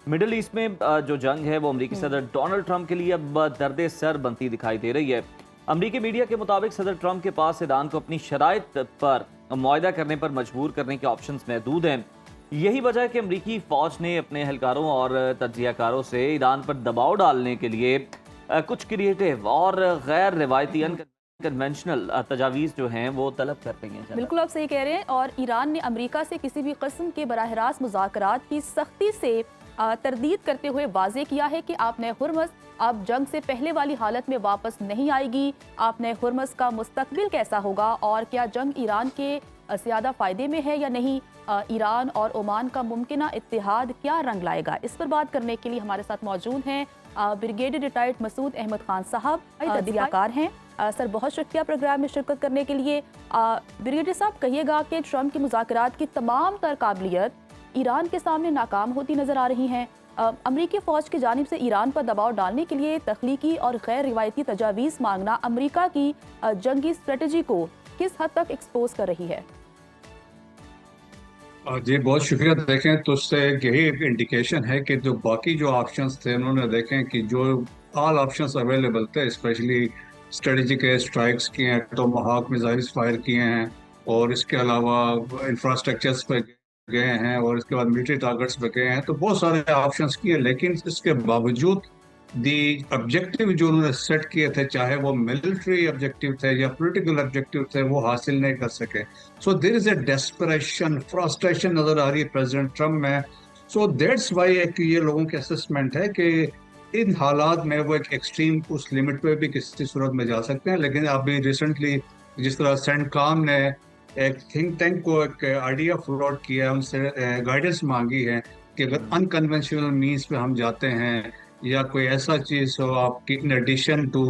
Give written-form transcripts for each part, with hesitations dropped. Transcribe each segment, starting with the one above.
Middle east में जो जंग है वो अमेरिकी सदर डोनाल्ड ट्रंप के लिए अब दर्द सर बनती दिखाई दे रही है। अमेरिकी मीडिया के मुताबिक सदर ट्रंप के पास ईरान को अपनी शराइत पर मुआहदा करने पर मजबूर करने के ऑप्शंस महदूद हैं। यही वजह है कि अमेरिकी फौज ने अपने एहलकारों और तज्जियाकारों से ईरान पर दबाव डालने के लिए कुछ क्रिएटिव और गैर रिवायती कन्वेंशनल तजावीज़ जो हैं वो तलब कर रही हैं। बिल्कुल आप सही कह रहे हैं। और ईरान ने अमेरिका से किसी भी किस्म के बराह रास्त मुज़ाकरात की सख्ती से तरदीद करते हुए वाजे किया है कि आपने हुर्मस अब जंग से पहले वाली हालत में वापस नहीं आएगी। आपने हुर्मस का मुस्तकबिल कैसा होगा और क्या जंग ईरान के ज़्यादा फ़ायदे में है या नहीं, ईरान और ओमान का मुमकिना इत्तेहाद क्या रंग लाएगा, इस पर बात करने के लिए हमारे साथ मौजूद हैं ब्रिगेडियर रिटायर्ड मसूद अहमद खान साहब, तज्जियाकार हैं। सर बहुत शुक्रिया प्रोग्राम में शिरकत करने के लिए। ब्रिगेडियर साहब कहिएगा कि ट्रंप की मुज़ाकरात की तमाम तर काबिलियत ईरान के सामने नाकाम होती नज़र आ रही हैं। अमरीकी फ़ौज की जानिब से ईरान पर दबाव डालने के लिए तख्लीकी और गैर रिवायती तजावीज़ मांगना अमरीका की जंगी स्ट्रेटजी को किस हद तक एक्सपोज कर रही है? जी बहुत शुक्रिया। देखें तो उससे यही एक इंडिकेशन है कि जो बाकी जो ऑप्शंस थे उन्होंने देखें कि जो ऑल ऑप्शंस अवेलेबल थे, स्पेशली स्ट्रेटजिक एयर स्ट्राइक्स किए हैं, टोमाहाक मिसाइल्स फायर किए हैं और इसके अलावा इंफ्रास्ट्रक्चर्स पे गए हैं और इसके बाद मिलिट्री टारगेट्स पे गए हैं, तो बहुत सारे ऑप्शंस किए। लेकिन इसके बावजूद दी ऑब्जेक्टिव जो उन्होंने सेट किए थे, चाहे वो मिलिट्री ऑब्जेक्टिव थे या पॉलिटिकल ऑब्जेक्टिव थे, वो हासिल नहीं कर सके। So there is a desperation, frustration नजर आ रही है प्रेसिडेंट ट्रम्प में। सो दैट्स वाई एक ये लोगों की असेसमेंट है कि इन हालात में वो एक एक्सट्रीम उस लिमिट पे भी किसी सूरत में जा सकते हैं। लेकिन अभी रिसेंटली जिस तरह सेंटकॉम ने एक थिंक टैंक को एक आइडिया फ्लोट किया, उनसे गाइडेंस मांगी है कि अगर अनकन्वेंशनल मीन्स पे हम जाते हैं या कोई ऐसा चीज हो आपकी इन एडिशन टू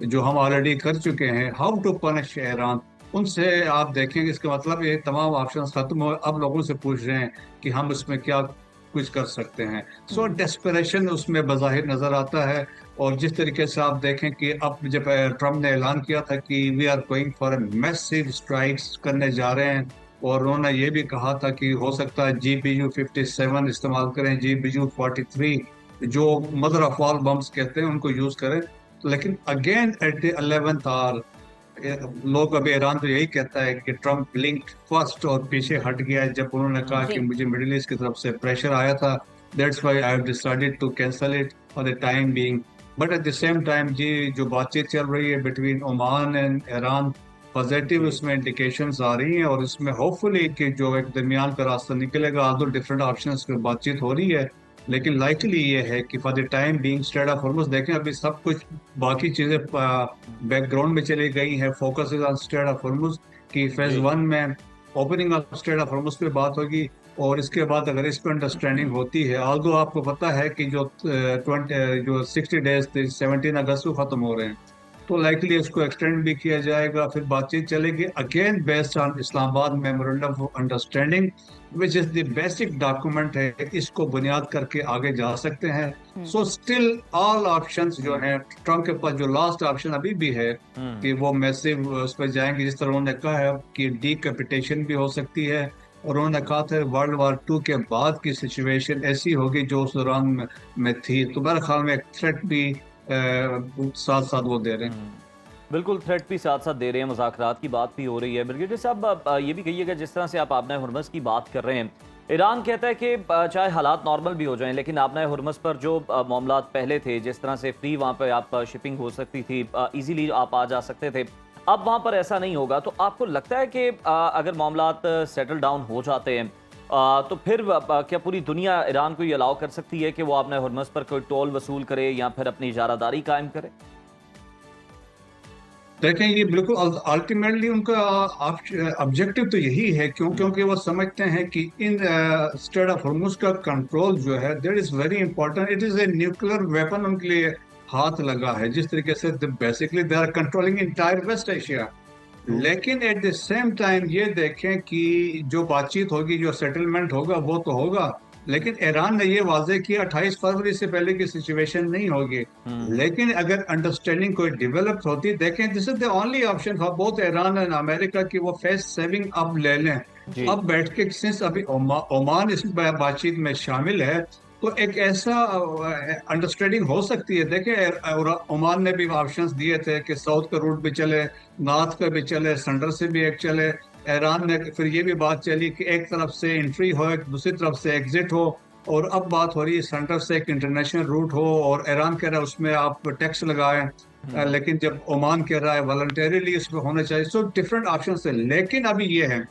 जो हम ऑलरेडी कर चुके हैं, हाउ टू पनिश ईरान, उनसे आप देखेंगे। इसका मतलब ये तमाम ऑप्शंस खत्म हो, अब लोगों से पूछ रहे हैं कि हम इसमें क्या कुछ कर सकते हैं। सो डेस्परेशन उसमें बज़ाहिर नजर आता है। और जिस तरीके से आप देखें कि अब जब ट्रम्प ने ऐलान किया था कि we are going for a massive strikes करने जा रहे हैं, और उन्होंने ये भी कहा था कि हो सकता है GBU-57 इस्तेमाल करें, GBU-43 जो मदर ऑफ ऑल बम्स कहते हैं उनको यूज करें। लेकिन again at the 11th our लोग, अभी ईरान तो यही कहता है कि ट्रम्प ब्लिंक्ड फर्स्ट और पीछे हट गया है जब उन्होंने कहा कि मुझे मिडिल ईस्ट की तरफ से प्रेशर आया था, that's why I have decided to cancel it for the time being. But at the same time जी जो बातचीत चल रही है between Oman and Iran, positive उसमें इंडिकेशंस आ रही हैं और इसमें होपफुली कि जो एक दरमियान का रास्ता निकलेगा। आदो डिफरेंट ऑप्शंस पे बातचीत हो रही है, लेकिन लाइकली ये है कि for the time being straight of Hormuz, देखें अभी सब कुछ बाकी चीजें बैकग्राउंड में चली गई हैं। Focus is on straight of Hormuz की फेज 1 में opening of strait of Hormuz पे बात होगी और इसके बाद अगर इस पर अंडरस्टैंडिंग होती है, आल्दो आपको पता है कि जो 60 डेज 17 अगस्त को खत्म हो रहे हैं, तो लाइकली इसको एक्सटेंड भी किया जाएगा, फिर बातचीत चलेगी again based on Islamabad memorandum of understanding which is the basic document है। इसको बुनियाद करके आगे जा सकते हैं। सो स्टिल ऑल ऑप्शंस जो हैं ट्रम्प के पास, जो लास्ट ऑप्शन अभी भी है कि वो मैसिव उस पर जाएंगे, जिस तरह उन्होंने कहा है कि डीकैपिटेशन भी हो सकती है। और उन्होंने कहा था वर्ल्ड वार 2 के बाद की सिचुएशन ऐसी होगी जो उस दौरान में थी। तो मेरे ख्याल में एक थ्रेट भी साथ साथ वो दे रहे हैं। बिल्कुल, थ्रेट भी साथ साथ दे रहे हैं, मुज़ाकरात की बात भी हो रही है। ब्रिगेडियर साहब ये भी कहिएगा, जिस तरह से आप आबना हुर्मस की बात कर रहे हैं, ईरान कहता है कि चाहे हालात नॉर्मल भी हो जाएं, लेकिन आबना हुर्मस पर जो मामला पहले थे, जिस तरह से फ्री वहाँ पर आप शिपिंग हो सकती थी, ईजीली आप आ जा सकते थे, अब वहाँ पर ऐसा नहीं होगा। तो आपको लगता है कि अगर मामलात सेटल डाउन हो जाते हैं तो फिर क्या पूरी दुनिया ईरान को ये अलाउ कर सकती है कि वो अपने हुर्मस पर कोई टोल वसूल करे या फिर अपनी इजारादारी कायम करे? देखें ये बिल्कुल अल्टीमेटली उनका ऑब्जेक्टिव तो यही है, क्योंकि वो समझते हैं कि इन स्ट्रेट ऑफ हॉर्मुज का कंट्रोल जो है that is very important. It is a nuclear weapon उनके लिए हाथ लगा है, जिस तरीके से basically they are controlling entire West Asia. लेकिन एट द सेम टाइम ये देखें कि जो बातचीत होगी, जो सेटलमेंट होगा वो तो होगा, लेकिन ईरान ने ये वाजे किया 28 फरवरी से पहले की सिचुएशन नहीं होगी। लेकिन अगर अंडरस्टैंडिंग कोई डेवलप होती, देखें this is the only option for both Iran and America कि वो फेस सेविंग अब ले लें। अब बैठ के सिंस अभी ओमान इस बातचीत में शामिल है, तो एक ऐसा अंडरस्टैंडिंग हो सकती है। देखिए, और ओमान ने भी ऑप्शंस दिए थे कि साउथ का रूट भी चले, नॉर्थ का भी चले, सेंटर से भी एक चले। ईरान ने फिर ये भी बात चली कि एक तरफ से एंट्री हो, एक दूसरी तरफ से एग्जिट हो। और अब बात हो रही है सेंटर से एक इंटरनेशनल रूट हो, और ईरान कह रहा है उसमें आप टैक्स लगाएं। लेकिन जब ओमान कह रहा है वॉलंटरीली उसमें होना चाहिए। सो डिफरेंट ऑप्शन है। लेकिन अभी ये है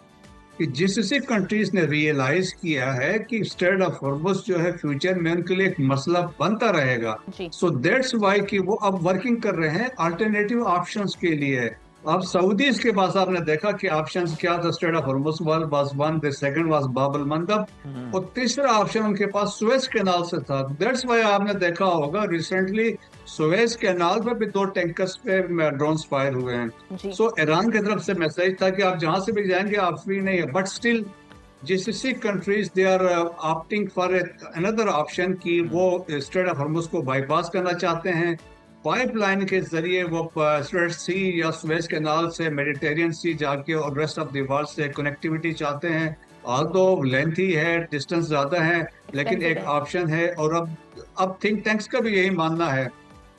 कि जिससे कंट्रीज ने रियलाइज किया है कि स्ट्रेट ऑफ हॉर्मुज जो है फ्यूचर में उनके लिए एक मसला बनता रहेगा। जी। सो दैट्स वाई कि वो अब वर्किंग कर रहे हैं अल्टरनेटिव ऑप्शंस के लिए। अब सऊदीज के पास आपने देखा कि ऑप्शंस क्या था। Straight of Hormuz was one, the second was बाब अल मंदब, और तीसरा ऑप्शन उनके पास सुएज कैनाल से था। दैट्स वाई आपने देखा होगा रिसेंटली सुएज कैनाल पर भी 2 टैंकर्स पे ड्रोन्स फायर हुए हैं। जी। सो ईरान की तरफ से मैसेज था कि आप जहां से भी जाएंगे आप फ्री नहीं है। But still GCC countries they are opting for another option कि वो स्ट्रेट ऑफ हॉर्मुज को बाईपास करना चाहते हैं। पाइपलाइन के जरिए वो स्ट्रेट सी या सुएज कैनाल से मेडिटेरियन सी जाके और रेस्ट ऑफ द वर्ल्ड से कनेक्टिविटी चाहते हैं। ऑल्दो लेंथी है, डिस्टेंस ज्यादा है, लेकिन एक्सपेंसिव एक है। ऑप्शन है। और अब थिंक टैंक्स का भी यही मानना है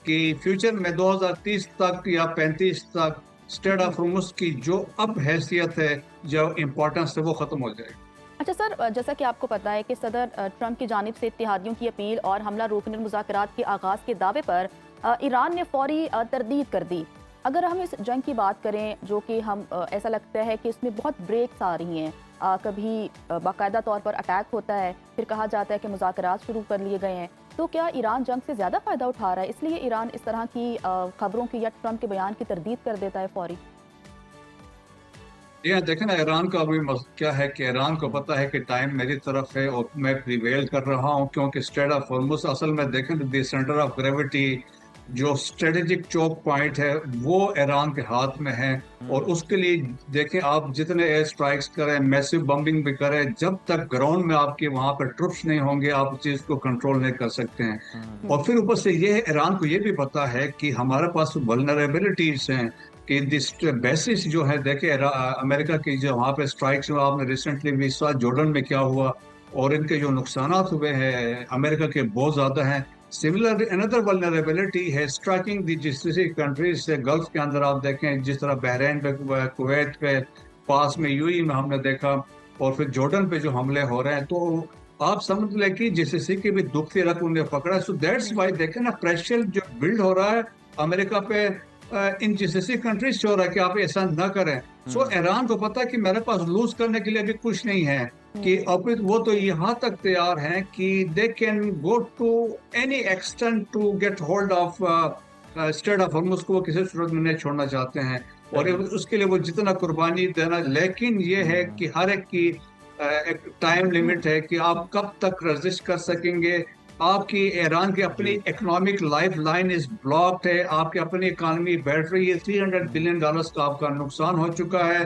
कि फ्यूचर में 2030 तक या 35 तक स्ट्रेट ऑफ हॉर्मुज की जो अब हैसियत है, जो इम्पोर्टेंस है, वो खत्म हो जाएगी। अच्छा सर, जैसा कि आपको पता है कि सदर ट्रंप की जानिब से इत्तेहादियों की अपील और हमला रोकने मुज़ाकरात के आगाज़ के दावे पर ईरान ने फौरी तरदीद कर दी। अगर हम इस जंग की बात करें, जो कि हम ऐसा लगता है कि इसमें बहुत ब्रेक्स आ रही हैं, कभी बाकायदा तौर पर अटैक होता है, फिर कहा जाता है कि मुज़ाकरात शुरू कर लिए गए हैं, तो क्या ईरान जंग से ज़्यादा फ़ायदा उठा रहा है, इसलिए ईरान इस तरह की खबरों की या ट्रंप के बयान की तरदीद कर देता है फौरी? ये देखें ना, ईरान का अभी क्या है कि ईरान को पता है कि टाइम मेरी तरफ है और मैं प्रिवेल कर रहा हूँ, क्योंकि स्ट्रेट ऑफ हॉर्मुज असल में देखें तो द सेंटर ऑफ ग्रेविटी, जो स्ट्रेटेजिक चोक पॉइंट है, वो ईरान के हाथ में है। और उसके लिए देखें, आप जितने एयर स्ट्राइक्स करें, मैसिव बम्बिंग भी करें, जब तक ग्राउंड में आपके वहां पर ट्रुप्स नहीं होंगे आप उस चीज को कंट्रोल नहीं कर सकते हैं। और फिर ऊपर से ये है, ईरान को ये भी पता है कि हमारे पास वल्नरेबिलिटीज हैं कि दिस बेसिस जो है। देखे अमेरिका की जो वहाँ पे स्ट्राइक्स हुआ, आपने रिसेंटली भी इस बार जॉर्डन में क्या हुआ, और इनके जो नुकसान हुए हैं अमेरिका के बहुत ज्यादा हैं। सिमिलर अनदर वल्नरेबिलिटी है स्ट्राइकिंग दी GCC कंट्रीज से। गल्फ के अंदर आप देखें जिस तरह बहरीन पे, कुवैत पे, पास में UAE में हमने देखा, और फिर जॉर्डन पे जो हमले हो रहे हैं, तो आप समझ लें कि GCC की भी दुखती रख उन्हें पकड़ा। सो दैट्स वाई देखें ना, प्रेशर जो बिल्ड हो रहा है अमेरिका पे इन GCC कंट्रीज से हो रहा है कि आप ऐसा ना करें। सो ईरान को पता है कि मेरे पास लूज करने के लिए अभी कुछ नहीं है, कि अब वो तो यहाँ तक तैयार हैं कि they can go to any extent to get hold of strait of Hormuz को। वो किसी सूरत में नहीं छोड़ना चाहते हैं, और उसके लिए वो जितना कुर्बानी देना। लेकिन ये है कि हर एक की एक टाइम लिमिट है कि आप कब तक रेजिस्ट कर सकेंगे। आपकी ईरान की अपनी economic life line is blocked है, आपकी अपनी इकानमी बैठ रही है। $300 बिलियन का आपका नुकसान हो चुका है।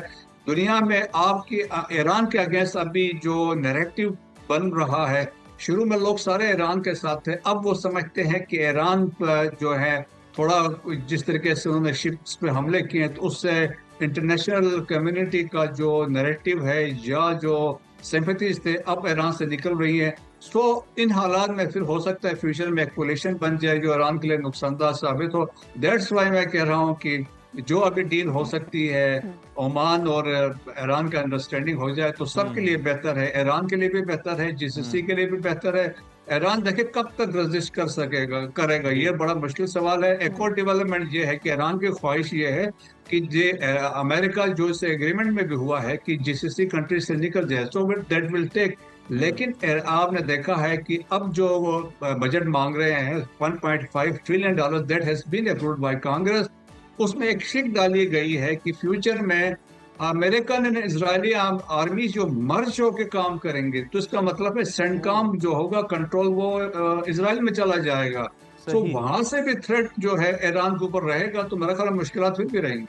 दुनिया में आपकी ईरान के अगेंस्ट अभी जो नैरेटिव बन रहा है, शुरू में लोग सारे ईरान के साथ थे, अब वो समझते हैं कि ईरान जो है थोड़ा जिस तरीके से उन्होंने शिप्स पे हमले किए तो उससे इंटरनेशनल कम्युनिटी का जो नैरेटिव है या जो सिंपैथीज थे अब ईरान से निकल रही है। सो इन हालात में फिर हो सकता है फ्यूचर में एक कोलिशन बन जाए जो ईरान के लिए नुकसानदायक साबित हो। दैट्स वाई मैं कह रहा हूँ कि जो अभी डील हो सकती है, ओमान और ईरान का अंडरस्टैंडिंग हो जाए तो सबके लिए बेहतर है, ईरान के लिए भी बेहतर है, GCC के लिए भी बेहतर है। ईरान देखे कब तक रेजिस्ट करेगा, ये बड़ा मुश्किल सवाल है। एक और डेवलपमेंट ये है कि ईरान की ख्वाहिश ये है कि अमेरिका जो इस एग्रीमेंट में भी हुआ है कि GCC कंट्री से निकल जाए, सो दैट विल टेक। लेकिन आपने देखा है कि अब जो वो बजट मांग रहे हैं $1.5 trillion, that has been approved by Congress. उसमें एक शिक डाली गई है कि फ्यूचर में अमेरिकन एंड इजरायली आर्मी जो मर्ज होकर काम करेंगे, तो इसका मतलब है सेंटकॉम जो होगा कंट्रोल वो इजराइल में चला जाएगा। तो वहां से भी थ्रेट जो है ईरान के ऊपर रहेगा, तो मेरा ख्याल मुश्किलात फिर भी रहेंगी।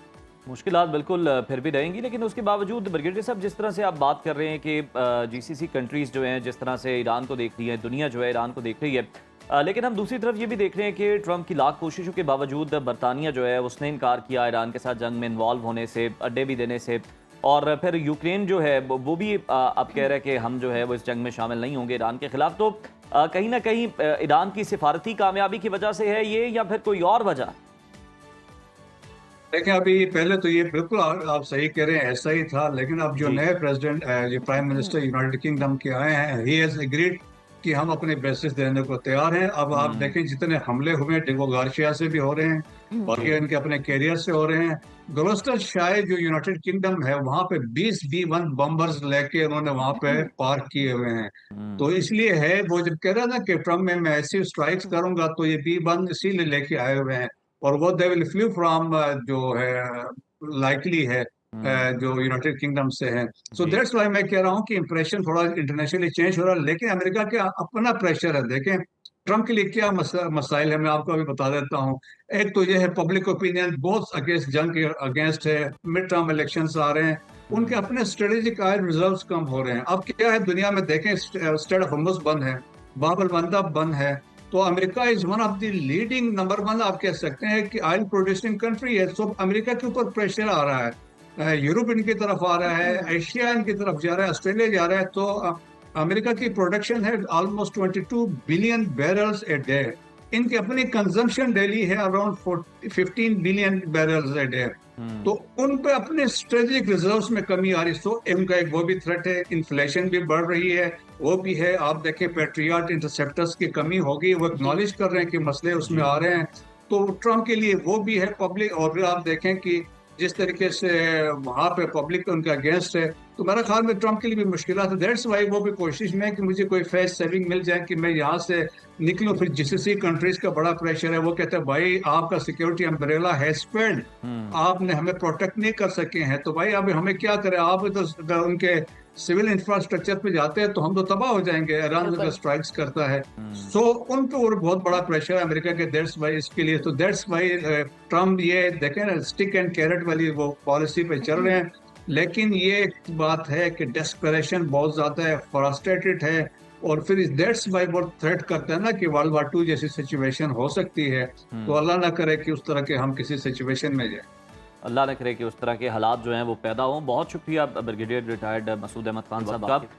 मुश्किलात बिल्कुल फिर भी रहेंगी, लेकिन उसके बावजूद ब्रिगेडियर साहब जिस तरह से आप बात कर रहे हैं कि GCC कंट्रीज़ जो हैं जिस तरह से ईरान को देख रही है, दुनिया जो है ईरान को देख रही है, लेकिन हम दूसरी तरफ ये भी देख रहे हैं कि ट्रंप की लाख कोशिशों के बावजूद बरतानिया जो है उसने इनकार किया ईरान के साथ जंग में इन्वॉल्व होने से, अड्डे भी देने से। और फिर यूक्रेन जो है वो भी अब कह रहा है कि हम जो है वो इस जंग में शामिल नहीं होंगे ईरान के खिलाफ। तो कहीं ना कहीं ईरान की सिफारती कामयाबी की वजह से है ये, या फिर कोई और वजह? देखिए, अभी पहले तो ये बिल्कुल आप सही कह रहे हैं, ऐसा ही था। लेकिन अब जो जी। नए प्रेसिडेंट, जो प्राइम मिनिस्टर यूनाइटेड किंगडम के आए हैं, ही हैज एग्रीड कि हम अपने बेसिस देने को तैयार हैं। अब आप हम्म। देखें, जितने हमले हुए हैं डिगो गार्शिया से भी हो रहे हैं, बाकी जी। इनके अपने कैरियर से हो रहे हैं। ग्लोस्टर शायर जो यूनाइटेड किंगडम है, वहां पे 20 B-1 बम्बर्स लेके उन्होंने वहां पे पार्क किए हुए हैं। तो हम्म। इसलिए है, वो जब कह रहा ना कि ट्रम्प में मैं ऐसी स्ट्राइक्स करूंगा, तो ये B-1 इसीलिए लेके आए हुए हैं। और वो दे विल फ्लू फ्रॉम, जो है लाइकली है, जो यूनाइटेड किंगडम से है। सो जी। दैट्स वाई मैं कह रहा हूँ कि इंप्रेशन थोड़ा इंटरनेशनली चेंज हो रहा है। लेकिन अमेरिका के अपना प्रेशर है। देखें, ट्रम्प के लिए क्या मसाइल है, मैं आपको अभी बता देता हूँ। एक तो यह है, पब्लिक ओपिनियन बहुत अगेंस्ट, जंग के अगेंस्ट है। मिड टर्म इलेक्शंस आ रहे हैं, उनके हम्म। अपने स्ट्रेटेजिक आयल रिजर्व्स कम हो रहे हैं। अब क्या है, दुनिया में देखें, स्ट्रेट ऑफ हॉर्मुज़ बंद है, बाब अल मंदब बंद है। तो America is one of the leading, number one आप कह सकते हैं कि ऑयल प्रोड्यूसिंग कंट्री है। सो अमेरिका के ऊपर प्रेशर आ रहा है, यूरोप इनकी तरफ आ रहा है, एशिया इनकी तरफ जा रहा है, ऑस्ट्रेलिया जा रहा है। तो अमेरिका की प्रोडक्शन है almost 22 billion barrels a day. इनकी अपनी कंजम्पशन डेली है around 15 billion barrels a day. तो हम्म। उन पे अपने स्ट्रेटेजिक रिजर्व्स में कमी आ रही। सो इनका एक वो भी थ्रेट है, इन्फ्लेशन भी बढ़ रही है, वो भी है। आप देखें, पेट्रियट इंटरसेप्टर्स की कमी होगी, वो एक्नॉलेज कर रहे हैं कि मसले उसमें जी। आ रहे हैं। तो ट्रम्प के लिए वो भी है पब्लिक। और फिर आप देखें कि जिस तरीके से वहां पे पब्लिक उनका अगेंस्ट है, तो मेरा ख्याल में ट्रम्प के लिए भी मुश्किल है। दैट्स वाई वो भी कोशिश में है कि मुझे कोई फेस सेविंग मिल जाए कि मैं यहाँ से निकलूं। फिर जीसीसी कंट्रीज का बड़ा प्रेशर है, वो कहते हैं भाई आपका सिक्योरिटी अम्ब्रेला हैज फेल्ड, हम्म। आपने हमें प्रोटेक्ट नहीं कर सके हैं, तो भाई अब हमें क्या करें। आप तो उनके सिविल इंफ्रास्ट्रक्चर पे जाते हैं तो हम तो तबाह हो जाएंगे, ईरान अगर स्ट्राइक्स करता है। हम्म। सो उन पे और बहुत बड़ा प्रेशर है अमेरिका के। दैट्स वाई इसके लिए, तो दैट्स वाई ट्रम्प, ये देखें ना, स्टिक एंड कैरेट वाली वो पॉलिसी पे चल रहे हैं। लेकिन ये एक बात है कि डेस्परेशन बहुत ज्यादा है, फ्रस्ट्रेटेड है। और फिर दैट्स वाई वो थ्रेट करता है ना कि वर्ल्ड war II जैसी सिचुएशन हो सकती है। तो हम्म। अल्लाह ना करे कि उस तरह के हम किसी सिचुएशन में जाए। अल्लाह न करे कि उस तरह के हालात जो हैं वो पैदा हों। बहुत शुक्रिया ब्रिगेडियर रिटायर्ड मसूद अहमद खान साहब आपका।